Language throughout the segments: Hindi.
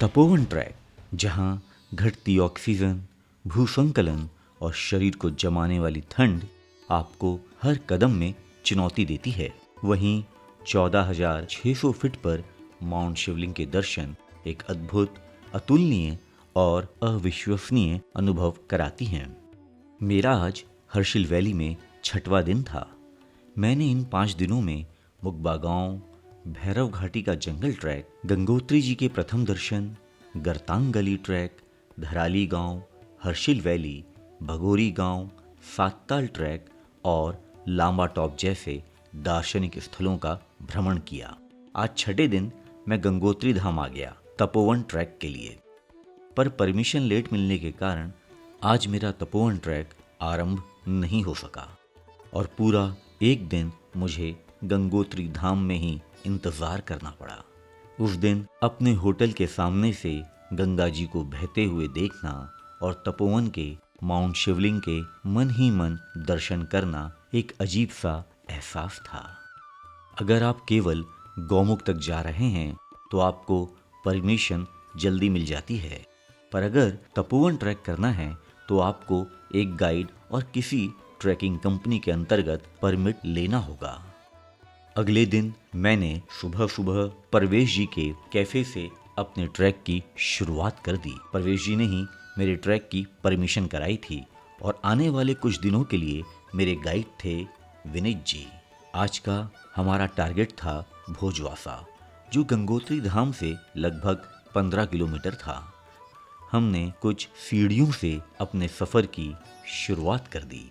तपोवन ट्रैक, जहां घटती ऑक्सीजन, भूसंकलन और शरीर को जमाने वाली ठंड आपको हर कदम में चुनौती देती है। वहीं 14,600 फीट पर माउंट शिवलिंग के दर्शन एक अद्भुत, अतुलनीय और अविश्वसनीय अनुभव कराती हैं। मेरा आज हर्षिल वैली में 6वां दिन था। मैंने इन 5 दिनों में मुगबा गांव, भैरव घाटी का जंगल ट्रैक, गंगोत्री जी के प्रथम दर्शन, गरतांग गली ट्रैक, धराली गांव, हर्षिल वैली, भगोरी गांव, सातताल ट्रैक और लांबा टॉप जैसे दार्शनिक स्थलों का भ्रमण किया। आज 6ठे दिन मैं गंगोत्री धाम आ गया तपोवन ट्रैक के लिए, पर परमिशन लेट मिलने के कारण आज मेरा तपोवन ट्रैक आरंभ नहीं हो सका और पूरा एक दिन मुझे गंगोत्री धाम में ही इंतजार करना पड़ा। उस दिन अपने होटल के सामने से गंगा जी को बहते हुए देखना और तपोवन के माउंट शिवलिंग के मन ही मन दर्शन करना एक अजीब सा एहसास था। अगर आप केवल गौमुख तक जा रहे हैं तो आपको परमिशन जल्दी मिल जाती है, पर अगर तपोवन ट्रैक करना है तो आपको एक गाइड और किसी ट्रैकिंग कंपनी के अंतर्गत परमिट लेना होगा। अगले दिन मैंने सुबह सुबह परवेश जी के कैफे से अपने ट्रैक की शुरुआत कर दी। परवेश जी ने ही मेरे ट्रैक की परमिशन कराई थी और आने वाले कुछ दिनों के लिए मेरे गाइड थे विनीत जी। आज का हमारा टारगेट था भोजवासा, जो गंगोत्री धाम से लगभग 15 किलोमीटर था। हमने कुछ सीढ़ियों से अपने सफर की शुरुआत कर दी।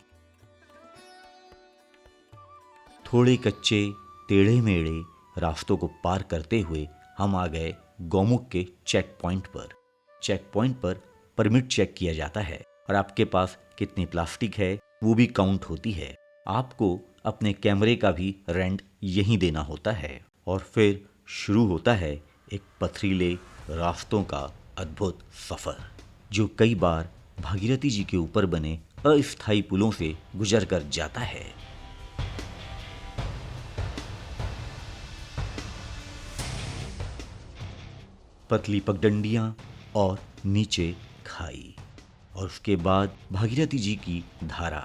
थोड़े कच्चे टेढ़े मेढ़े रास्तों को पार करते हुए हम आ गए गौमुख के चेक पॉइंट पर। चेक पॉइंट पर परमिट चेक किया जाता है और आपके पास कितनी प्लास्टिक है वो भी काउंट होती है। आपको अपने कैमरे का भी रेंट यहीं देना होता है और फिर शुरू होता है एक पथरीले रास्तों का अद्भुत सफर, जो कई बार भागीरथी जी के ऊपर बने अस्थायी पुलों से गुजर कर जाता है। पतली पगडंडियां और नीचे खाई और उसके बाद भागीरथी जी की धारा,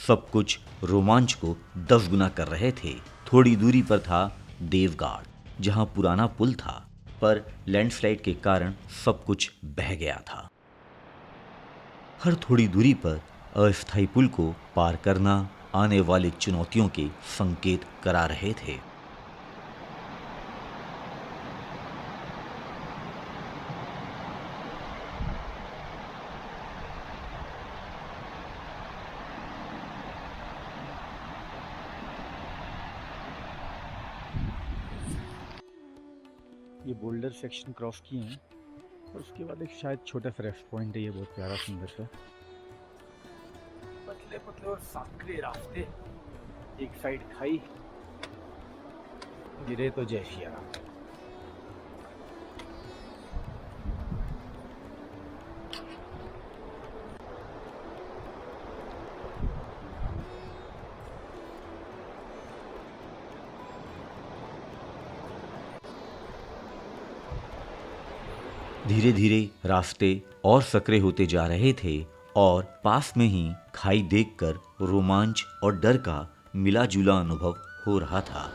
सब कुछ रोमांच को 10 गुना कर रहे थे। थोड़ी दूरी पर था देवगाड़, जहां पुराना पुल था, पर लैंडस्लाइड के कारण सब कुछ बह गया था। हर थोड़ी दूरी पर अस्थायी पुल को पार करना आने वाली चुनौतियों के संकेत करा रहे थे। ये बोल्डर सेक्शन क्रॉस किए हैं और उसके बाद एक शायद छोटा सा रेस्ट पॉइंट है। ये बहुत प्यारा सुंदर सा, पतले पतले और सांकड़े रास्ते, एक साइड खाई, गिरे तो जय श्री राम। धीरे धीरे रास्ते और सकरे होते जा रहे थे और पास में ही खाई देखकर रोमांच और डर का मिला जुला अनुभव हो रहा था।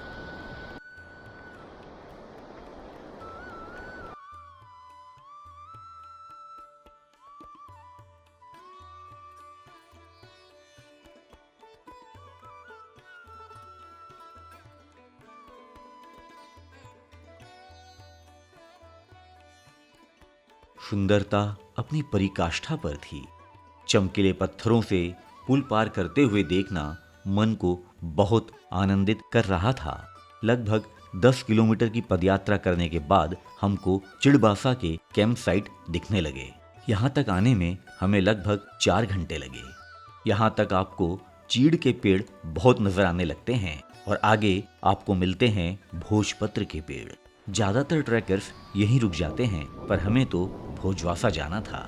सुंदरता अपनी पराकाष्ठा पर थी। चमकीले पत्थरों से पुल पार करते हुए देखना मन को बहुत आनंदित कर रहा था। लगभग 10 किलोमीटर की पदयात्रा करने के बाद हमको चिड़बासा के कैंप साइट दिखने लगे। यहाँ तक आने में हमें लगभग 4 घंटे लगे। यहाँ तक आपको चीड़ के पेड़ बहुत नजर आने लगते हैं और आगे आपको मिलते हैं भोजपत्र के पेड़। ज्यादातर ट्रैकर्स यहीं रुक जाते हैं, पर हमें तो भोजवासा जाना था।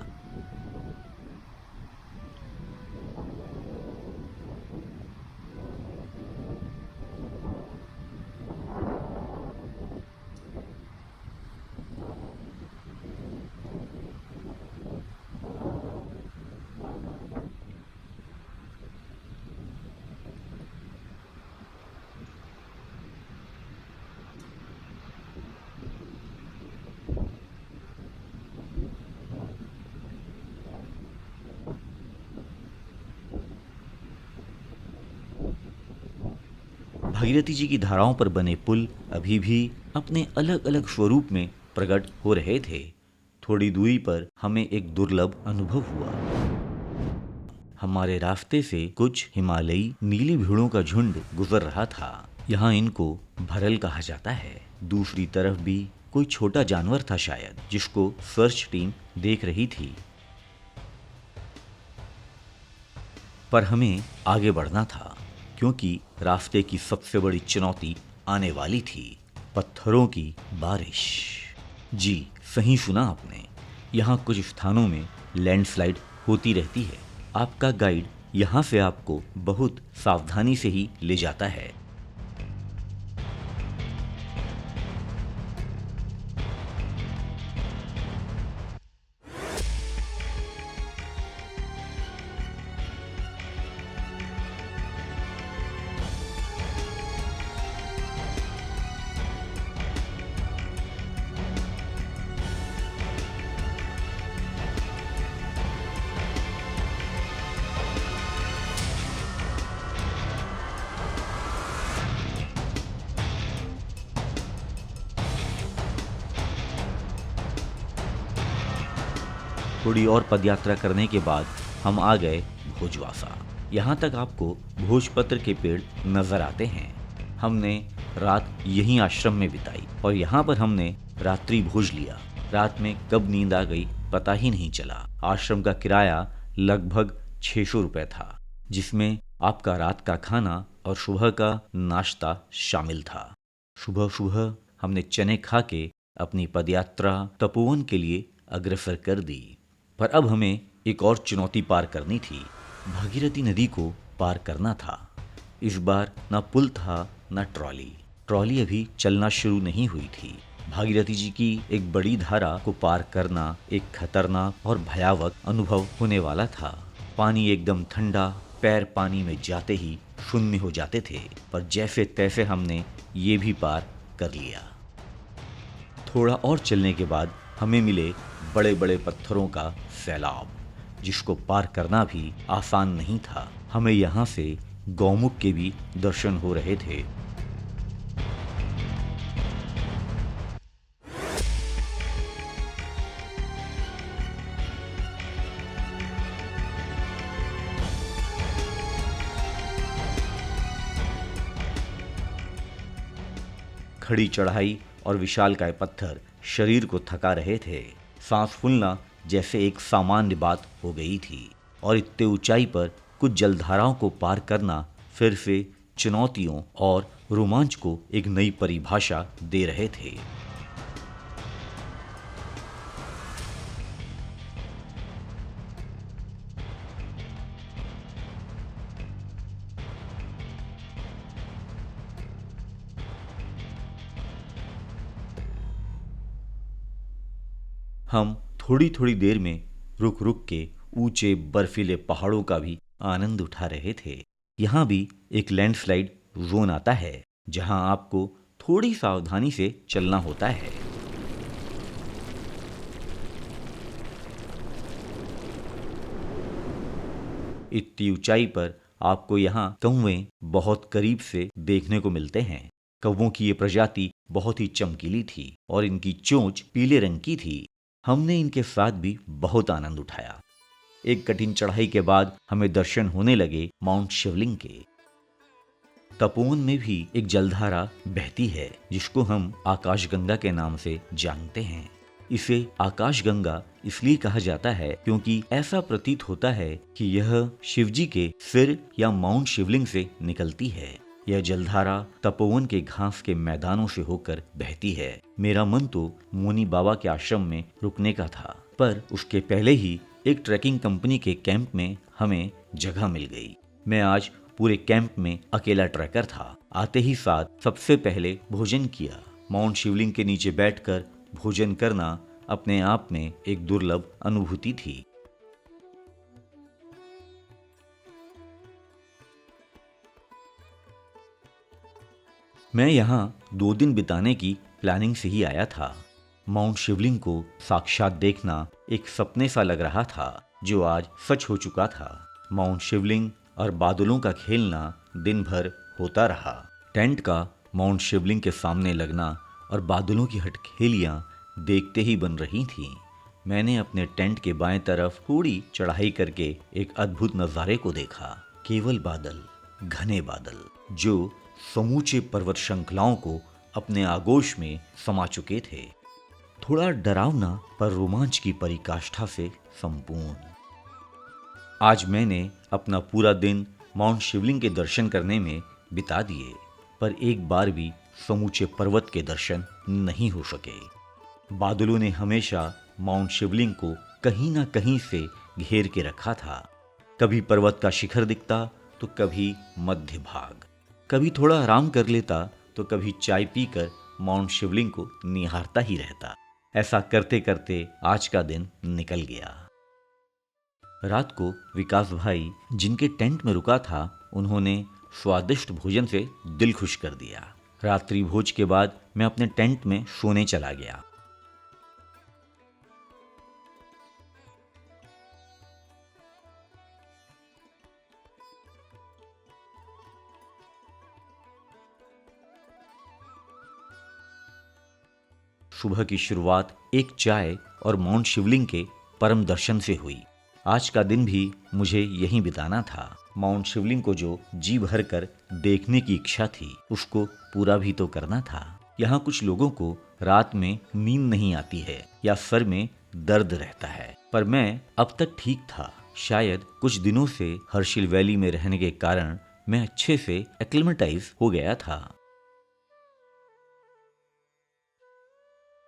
भागीरथी जी की धाराओं पर बने पुल अभी भी अपने अलग अलग स्वरूप में प्रकट हो रहे थे। थोड़ी दूरी पर हमें एक दुर्लभ अनुभव हुआ। हमारे रास्ते से कुछ हिमालयी नीली भेड़ों का झुंड गुजर रहा था। यहाँ इनको भरल कहा जाता है। दूसरी तरफ भी कोई छोटा जानवर था शायद, जिसको सर्च टीम देख रही थी। पर हमें आगे बढ़ना था, क्योंकि रास्ते की सबसे बड़ी चुनौती आने वाली थी, पत्थरों की बारिश। जी सही सुना आपने, यहाँ कुछ स्थानों में लैंडस्लाइड होती रहती है। आपका गाइड यहाँ से आपको बहुत सावधानी से ही ले जाता है। थोड़ी और पदयात्रा करने के बाद हम आ गए भोजवासा। यहाँ तक आपको भोजपत्र के पेड़ नजर आते हैं। हमने रात यहीं आश्रम में बिताई और यहाँ पर हमने रात्रि भोज लिया। रात में कब नींद आ गई पता ही नहीं चला। आश्रम का किराया लगभग 600 रुपये था, जिसमें आपका रात का खाना और सुबह का नाश्ता शामिल था। सुबह सुबह हमने चने खा के अपनी पदयात्रा तपोवन के लिए अग्रसर कर दी। पर अब हमें एक और चुनौती पार करनी थी। भागीरथी नदी को पार करना था। इस बार न पुल था न ट्रॉली अभी चलना शुरू नहीं हुई थी। भागीरथी जी की एक बड़ी धारा को पार करना एक खतरनाक और भयावह अनुभव होने वाला था। पानी एकदम ठंडा, पैर पानी में जाते ही शून्य हो जाते थे, पर जैसे तैसे हमने ये भी पार कर लिया। थोड़ा और चलने के बाद हमें मिले बड़े बड़े पत्थरों का सैलाब, जिसको पार करना भी आसान नहीं था। हमें यहाँ से गौमुख के भी दर्शन हो रहे थे। खड़ी चढ़ाई और विशालकाय पत्थर शरीर को थका रहे थे। सांस फूलना जैसे एक सामान्य बात हो गई थी, और इतने ऊंचाई पर कुछ जलधाराओं को पार करना फिर से चुनौतियों और रोमांच को एक नई परिभाषा दे रहे थे। हम थोड़ी थोड़ी देर में रुक रुक के ऊंचे बर्फीले पहाड़ों का भी आनंद उठा रहे थे। यहाँ भी एक लैंडस्लाइड जोन आता है, जहाँ आपको थोड़ी सावधानी से चलना होता है। इतनी ऊंचाई पर आपको यहाँ कौवे बहुत करीब से देखने को मिलते हैं। कौवों की ये प्रजाति बहुत ही चमकीली थी और इनकी चोंच पीले रंग की थी। हमने इनके साथ भी बहुत आनंद उठाया। एक कठिन चढ़ाई के बाद हमें दर्शन होने लगे माउंट शिवलिंग के। तपोवन में भी एक जलधारा बहती है, जिसको हम आकाशगंगा के नाम से जानते हैं। इसे आकाशगंगा इसलिए कहा जाता है क्योंकि ऐसा प्रतीत होता है कि यह शिवजी के सिर या माउंट शिवलिंग से निकलती है। यह जलधारा तपोवन के घास के मैदानों से होकर बहती है। मेरा मन तो मुनि बाबा के आश्रम में रुकने का था, पर उसके पहले ही एक ट्रैकिंग कंपनी के कैंप में हमें जगह मिल गई। मैं आज पूरे कैंप में अकेला ट्रैकर था। आते ही साथ सबसे पहले भोजन किया। माउंट शिवलिंग के नीचे बैठकर भोजन करना अपने आप में एक दुर्लभ अनुभूति थी। मैं यहाँ 2 दिन बिताने की प्लानिंग से ही आया था। माउंट शिवलिंग को साक्षात देखना एक सपने सा लग रहा था, जो आज सच हो चुका था। माउंट शिवलिंग और बादलों का खेलना दिन भर होता रहा। टेंट का माउंट शिवलिंग के सामने लगना और बादलों की हटखेलियां देखते ही बन रही थीं। मैंने अपने टेंट के बाएं तरफ थोड़ी चढ़ाई करके एक अद्भुत नज़ारे को देखा। केवल बादल, घने बादल, जो समूचे पर्वत श्रृंखलाओं को अपने आगोश में समा चुके थे। थोड़ा डरावना पर रोमांच की पराकाष्ठा से संपूर्ण। आज मैंने अपना पूरा दिन माउंट शिवलिंग के दर्शन करने में बिता दिए, पर एक बार भी समूचे पर्वत के दर्शन नहीं हो सके। बादलों ने हमेशा माउंट शिवलिंग को कहीं ना कहीं से घेर के रखा था। कभी पर्वत का शिखर दिखता तो कभी मध्य भाग, कभी थोड़ा आराम कर लेता तो कभी चाय पीकर माउंट शिवलिंग को निहारता ही रहता। ऐसा करते करते आज का दिन निकल गया। रात को विकास भाई जिनके टेंट में रुका था, उन्होंने स्वादिष्ट भोजन से दिल खुश कर दिया। रात्रि भोज के बाद मैं अपने टेंट में सोने चला गया। सुबह की शुरुआत एक चाय और माउंट शिवलिंग के परम दर्शन से हुई। आज का दिन भी मुझे यहीं बिताना था। माउंट शिवलिंग को जो जी भर कर देखने की इच्छा थी, उसको पूरा भी तो करना था। यहाँ कुछ लोगों को रात में नींद नहीं आती है या सर में दर्द रहता है, पर मैं अब तक ठीक था। शायद कुछ दिनों से हर्षिल वैली में रहने के कारण मैं अच्छे से एक्लिमेटाइज हो गया था।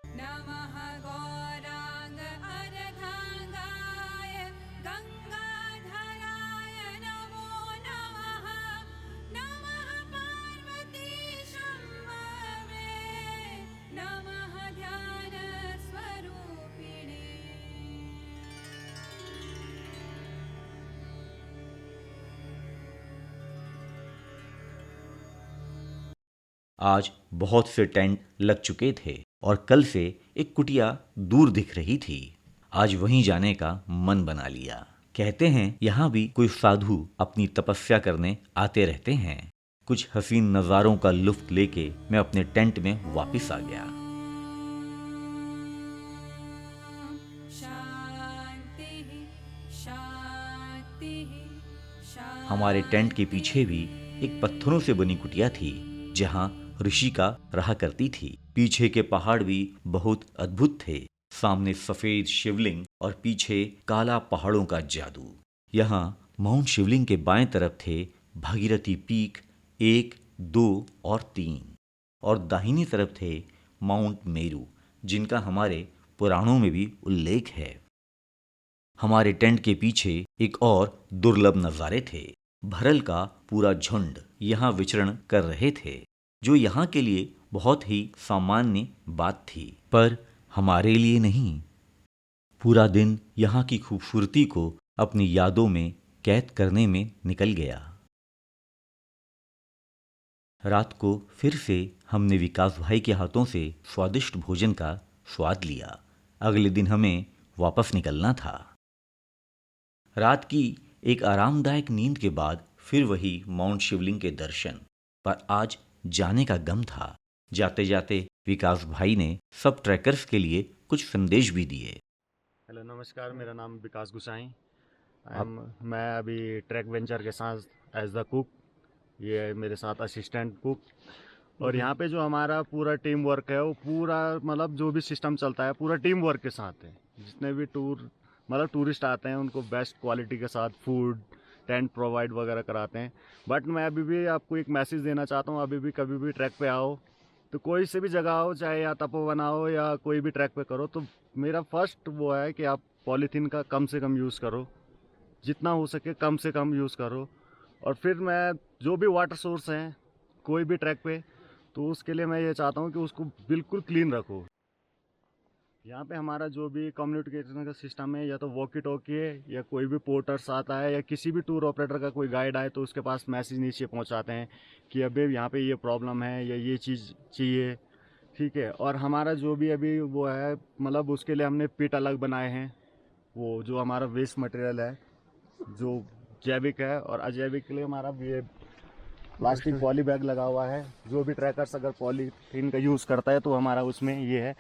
नमः गौरांग अर्धांगाय गंगाधराय नमो नमः। नमः पार्वती शंभवे नमः ध्यान स्वरूपिणे। आज बहुत से टेंट लग चुके थे और कल से एक कुटिया दूर दिख रही थी। आज वहीं जाने का मन बना लिया। कहते हैं यहाँ भी कोई साधु अपनी तपस्या करने आते रहते हैं। कुछ हसीन नज़ारों का लुत्फ लेके मैं अपने टेंट में वापस आ गया। शांति शांति शांति। हमारे टेंट के पीछे भी एक पत्थरों से बनी कुटिया थी, जहाँ ऋषि का रहा करती थी। पीछे के पहाड़ भी बहुत अद्भुत थे। सामने सफेद शिवलिंग और पीछे काला पहाड़ों का जादू। यहाँ माउंट शिवलिंग के बाएं तरफ थे भागीरथी पीक 1, 2 और 3, और दाहिनी तरफ थे माउंट मेरू, जिनका हमारे पुराणों में भी उल्लेख है। हमारे टेंट के पीछे एक और दुर्लभ नज़ारे थे। भरल का पूरा झुंड यहाँ विचरण कर रहे थे, जो यहाँ के लिए बहुत ही सामान्य बात थी, पर हमारे लिए नहीं। पूरा दिन यहाँ की खूबसूरती को अपनी यादों में कैद करने में निकल गया। रात को फिर से हमने विकास भाई के हाथों से स्वादिष्ट भोजन का स्वाद लिया। अगले दिन हमें वापस निकलना था। रात की एक आरामदायक नींद के बाद फिर वही माउंट शिवलिंग के दर्शन, पर आज जाने का गम था। जाते जाते विकास भाई ने सब ट्रैकर्स के लिए कुछ संदेश भी दिए। हेलो नमस्कार, मेरा नाम विकास गुसाई। मैं अभी ट्रैक वेंचर के साथ एज द कुक, ये मेरे साथ असिस्टेंट कुक, और यहाँ पे जो हमारा पूरा टीम वर्क है वो पूरा मतलब जो भी सिस्टम चलता है पूरा टीम वर्क के साथ है। जितने भी टूरिस्ट आते हैं उनको बेस्ट क्वालिटी के साथ फूड टेंट प्रोवाइड वगैरह कराते हैं। बट मैं अभी भी आपको एक मैसेज देना चाहता हूँ, अभी भी कभी भी ट्रैक पे आओ तो कोई से भी जगह हो, चाहे या तपोवन हो या कोई भी ट्रैक पे करो, तो मेरा फर्स्ट वो है कि आप पॉलीथीन का कम से कम यूज़ करो, जितना हो सके कम से कम यूज़ करो। और फिर मैं जो भी वाटर सोर्स हैं कोई भी ट्रैक पे, तो उसके लिए मैं ये चाहता हूँ कि उसको बिल्कुल क्लीन रखो। यहाँ पे हमारा जो भी कम्युनिकेशन का सिस्टम है, या तो वॉकी टॉकी है या कोई भी पोर्टर्स आता है या किसी भी टूर ऑपरेटर का कोई गाइड आए तो उसके पास मैसेज नीचे पहुँचाते हैं कि अभी यहाँ पे ये प्रॉब्लम है या ये चीज़ चाहिए, ठीक है। और हमारा जो भी अभी वो है मतलब उसके लिए हमने पिट अलग बनाए हैं। वो जो हमारा वेस्ट मटेरियल है जो जैविक है, और अजैविक के लिए हमारा ये प्लास्टिक पॉली बैग लगा हुआ है। जो भी ट्रैकर्स अगर पॉलीथीन का यूज़ करता है तो हमारा उसमें ये है,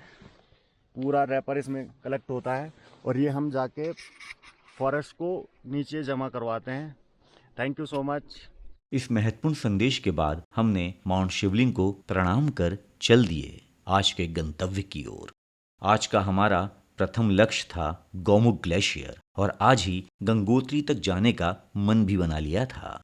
पूरा रैपर इसमें कलेक्ट होता है और ये हम जाके फॉरेस्ट को नीचे जमा करवाते हैं। Thank you so much. इस महत्वपूर्ण संदेश के बाद हमने माउंट शिवलिंग को प्रणाम कर चल दिए आज के गंतव्य की ओर। आज का हमारा प्रथम लक्ष्य था गौमुख ग्लेशियर और आज ही गंगोत्री तक जाने का मन भी बना लिया था।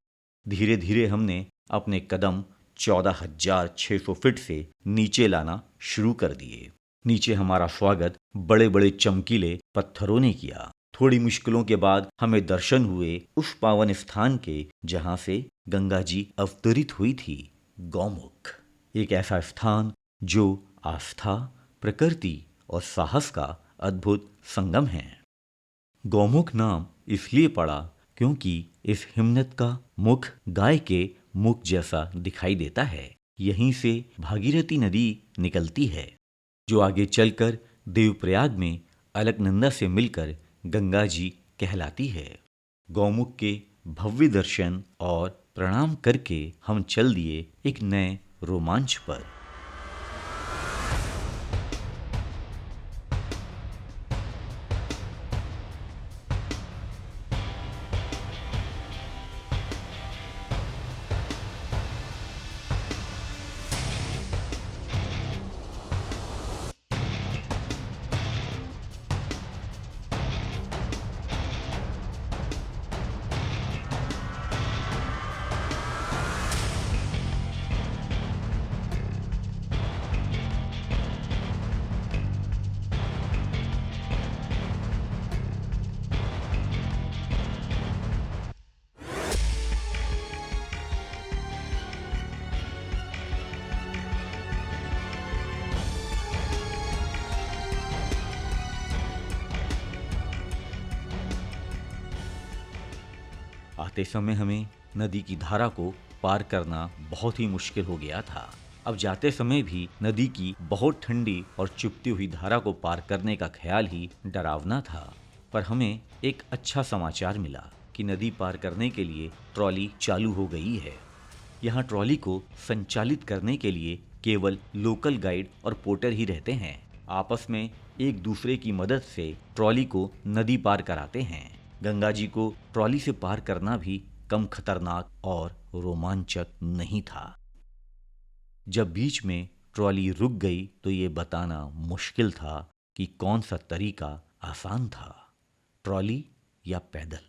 धीरे धीरे हमने अपने कदम 14,600 फीट से नीचे लाना शुरू कर दिए। नीचे हमारा स्वागत बड़े बड़े चमकीले पत्थरों ने किया। थोड़ी मुश्किलों के बाद हमें दर्शन हुए उस पावन स्थान के जहां से गंगा जी अवतरित हुई थी, गौमुख। एक ऐसा स्थान जो आस्था, प्रकृति और साहस का अद्भुत संगम है। गौमुख नाम इसलिए पड़ा क्योंकि इस हिमनद का मुख गाय के मुख जैसा दिखाई देता है। यहीं से भागीरथी नदी निकलती है जो आगे चलकर देवप्रयाग में अलकनंदा से मिलकर गंगा जी कहलाती है। गौमुख के भव्य दर्शन और प्रणाम करके हम चल दिए एक नए रोमांच पर। आते समय हमें नदी की धारा को पार करना बहुत ही मुश्किल हो गया था। अब जाते समय भी नदी की बहुत ठंडी और चुभती हुई धारा को पार करने का ख्याल ही डरावना था। पर हमें एक अच्छा समाचार मिला कि नदी पार करने के लिए ट्रॉली चालू हो गई है। यहाँ ट्रॉली को संचालित करने के लिए केवल लोकल गाइड और पोर्टर ही रहते हैं। आपस में एक दूसरे की मदद से ट्रॉली को नदी पार कराते हैं। गंगा जी को ट्रॉली से पार करना भी कम खतरनाक और रोमांचक नहीं था। जब बीच में ट्रॉली रुक गई तो ये बताना मुश्किल था कि कौन सा तरीका आसान था, ट्रॉली या पैदल।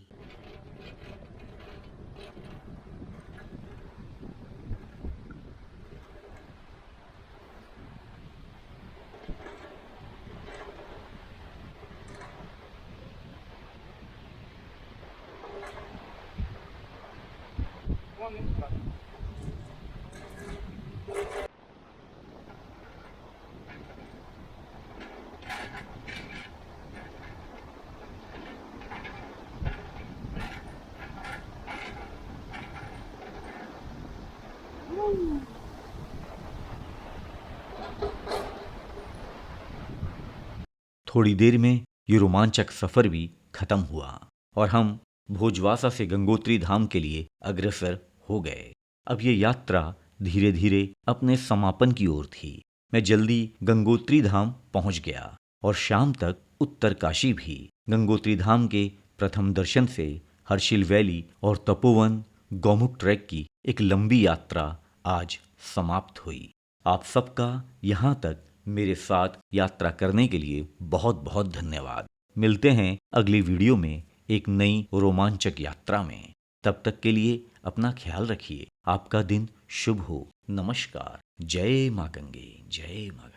थोड़ी देर में ये रोमांचक सफर भी खत्म हुआ और हम भोजवासा से गंगोत्री धाम के लिए अग्रसर हो गए। अब ये यात्रा धीरे धीरे अपने समापन की ओर थी। मैं जल्दी गंगोत्री धाम पहुंच गया और शाम तक उत्तरकाशी भी। गंगोत्री धाम के प्रथम दर्शन से हर्षिल वैली और तपोवन गौमुख ट्रैक की एक लंबी यात्रा आज समाप्त हुई। आप सबका यहाँ तक मेरे साथ यात्रा करने के लिए बहुत बहुत धन्यवाद। मिलते हैं अगली वीडियो में एक नई रोमांचक यात्रा में। तब तक के लिए अपना ख्याल रखिए। आपका दिन शुभ हो। नमस्कार। जय मां गंगे, जय मां।